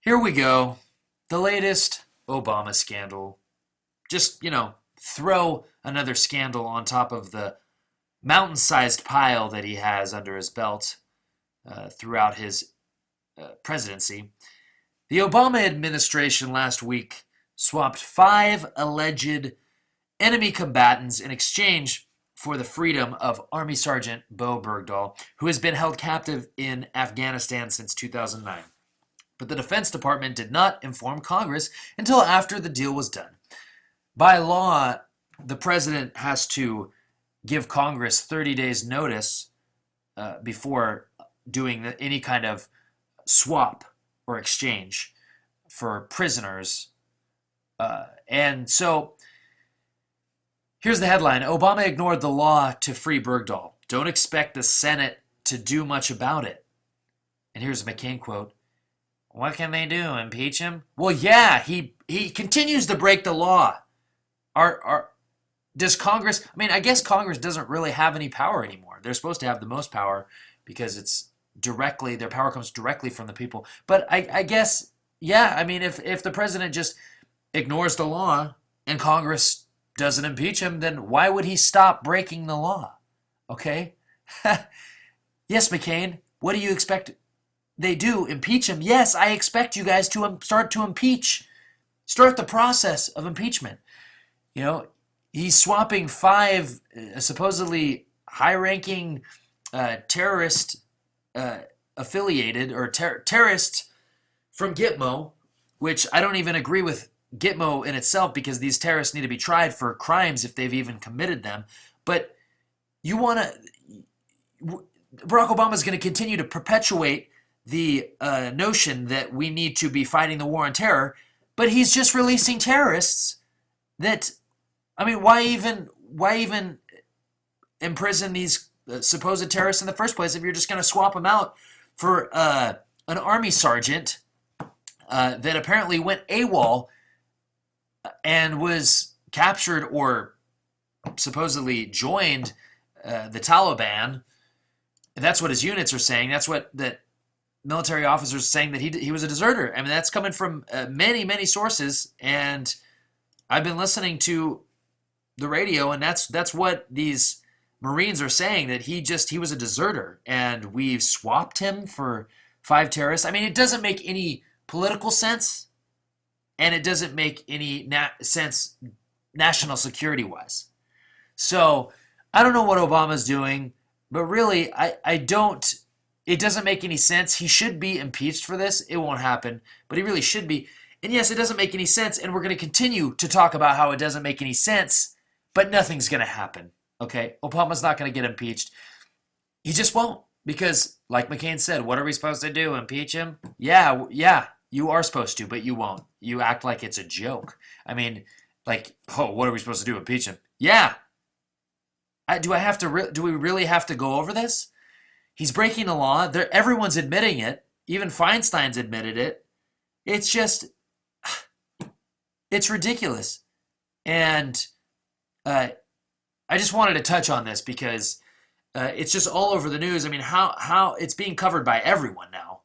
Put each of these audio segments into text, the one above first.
Here we go. The latest Obama scandal. Just, throw another scandal on top of the mountain sized pile that he has under his belt throughout his presidency. The Obama administration last week swapped five alleged enemy combatants in exchange for the freedom of Army Sergeant Bowe Bergdahl, who has been held captive in Afghanistan since 2009. But the Defense Department did not inform Congress until after the deal was done. By law, the president has to give Congress 30 days notice before doing any kind of swap or exchange for prisoners. And so here's the headline. Obama ignored the law to free Bergdahl. Don't expect the Senate to do much about it. And here's a McCain quote. What can they do? Impeach him? Well, yeah, he continues to break the law. Does Congress? I mean, I guess Congress doesn't really have any power anymore. They're supposed to have the most power because it's directly their power comes directly from the people. But I guess, yeah. I mean, if the president just ignores the law and Congress doesn't impeach him, then why would he stop breaking the law? Okay. Yes, McCain. What do you expect? They do impeach him. Yes, I expect you guys to start to impeach. Start the process of impeachment. He's swapping five supposedly high-ranking terrorist affiliated or terrorists from Gitmo, which I don't even agree with Gitmo in itself because these terrorists need to be tried for crimes if they've even committed them. But you want to... Barack Obama is going to continue to perpetuate the notion that we need to be fighting the war on terror, but he's just releasing terrorists that, I mean, why even imprison these supposed terrorists in the first place if you're just going to swap them out for an army sergeant that apparently went AWOL and was captured or supposedly joined the Taliban. That's what his units are saying. That's what that military officers saying that he was a deserter. I mean, that's coming from many sources, and I've been listening to the radio, and that's what these Marines are saying, that he was a deserter, and we've swapped him for five terrorists. I mean, it doesn't make any political sense, and it doesn't make any sense national security-wise. So I don't know what Obama's doing, but really, I don't... It doesn't make any sense. He should be impeached for this. It won't happen, but he really should be. And yes, it doesn't make any sense, and we're going to continue to talk about how it doesn't make any sense, but nothing's going to happen, okay? Obama's not going to get impeached. He just won't, because like McCain said, what are we supposed to do, impeach him? Yeah, you are supposed to, but you won't. You act like it's a joke. I mean, like, what are we supposed to do, impeach him? Yeah. Do we really have to go over this? He's breaking the law. Everyone's admitting it. Even Feinstein's admitted it. It's just, it's ridiculous. And I just wanted to touch on this because it's just all over the news. I mean, how it's being covered by everyone now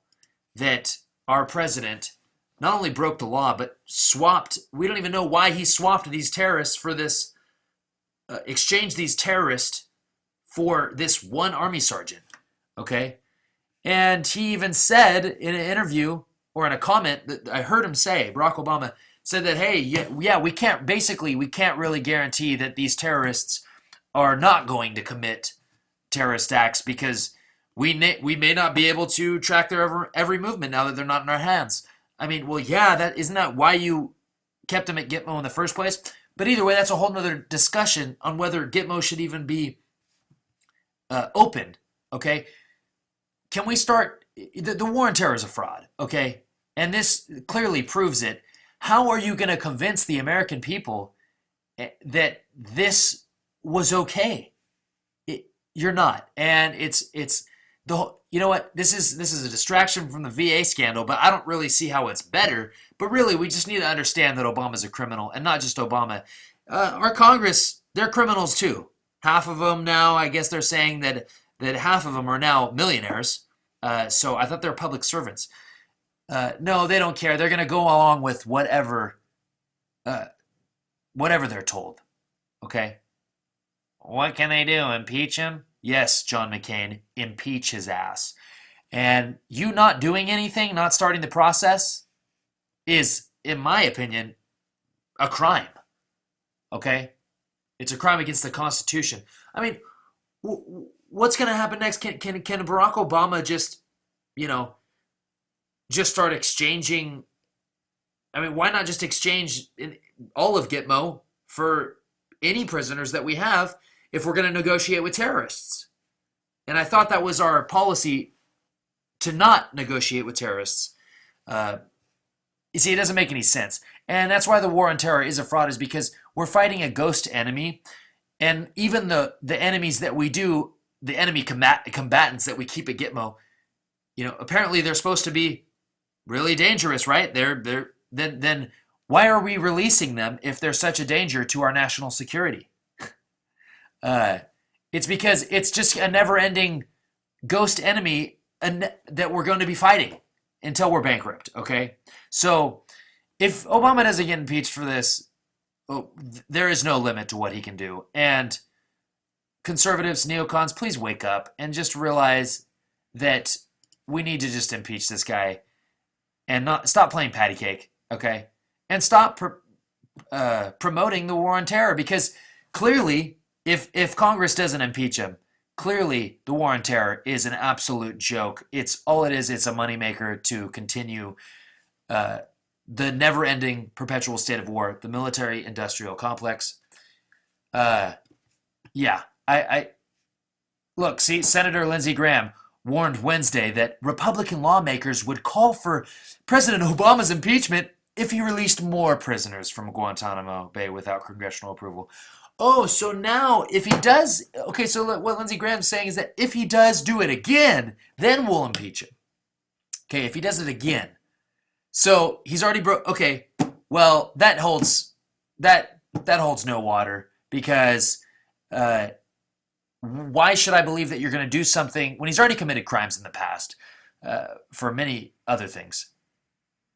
that our president not only broke the law, but swapped. We don't even know why he swapped these terrorists for this, exchanged these terrorists for this one army sergeant. Okay? And he even said in an interview or in a comment that I heard him say, Barack Obama said that, hey, yeah, we can't really guarantee that these terrorists are not going to commit terrorist acts because we may not be able to track their every movement now that they're not in our hands. I mean, well, yeah, isn't that why you kept them at Gitmo in the first place? But either way, that's a whole nother discussion on whether Gitmo should even be opened, okay? Can we start? The war on terror is a fraud, okay? And this clearly proves it. How are you going to convince the American people that this was okay? You're not. And it's you know what? This is a distraction from the VA scandal, but I don't really see how it's better. But really, we just need to understand that Obama's a criminal, and not just Obama. Our Congress, they're criminals too. Half of them now, I guess they're saying that half of them are now millionaires. So I thought they were public servants. No, they don't care. They're going to go along with uh, whatever they're told. Okay. What can they do? Impeach him? Yes, John McCain, impeach his ass. And you not doing anything, not starting the process, is, in my opinion, a crime. Okay? It's a crime against the Constitution. I mean, what's going to happen next? Can Barack Obama just, you know, just start exchanging? I mean, why not just exchange all of Gitmo for any prisoners that we have if we're going to negotiate with terrorists? And I thought that was our policy, to not negotiate with terrorists. Uh, you see, it doesn't make any sense. And that's why the war on terror is a fraud, is because we're fighting a ghost enemy. And even the enemies that we do, the enemy combatants that we keep at Gitmo, apparently they're supposed to be really dangerous, right? Then why are we releasing them if they're such a danger to our national security? It's because it's just a never-ending ghost enemy that we're going to be fighting until we're bankrupt, okay? So if Obama doesn't get impeached for this, there is no limit to what he can do. And conservatives, neocons, please wake up and just realize that we need to just impeach this guy and not stop playing patty cake, okay? And stop promoting the war on terror, because clearly, if Congress doesn't impeach him, clearly the war on terror is an absolute joke. It's all it is. It's a moneymaker to continue the never-ending perpetual state of war, the military-industrial complex. Yeah, I look. See, Senator Lindsey Graham warned Wednesday that Republican lawmakers would call for President Obama's impeachment if he released more prisoners from Guantanamo Bay without congressional approval. Oh, so now if he does, okay, so what Lindsey Graham's saying is that if he does do it again, then we'll impeach him. Okay, if he does it again. So he's already broke. Okay, well, that holds no water, because why should I believe that you're going to do something when he's already committed crimes in the past for many other things?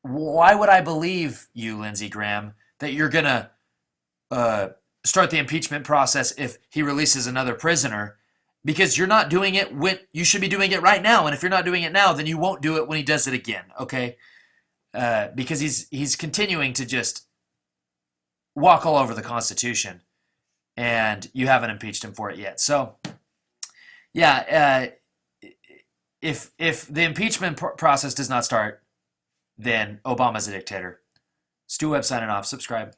Why would I believe you, Lindsey Graham, that you're going to start the impeachment process if he releases another prisoner? Because you're not doing it when you should be doing it right now. And if you're not doing it now, then you won't do it when he does it again, okay? Because he's continuing to just walk all over the Constitution, and you haven't impeached him for it yet. So, yeah, if the impeachment process does not start, then Obama's a dictator. Stu Webb signing off. Subscribe.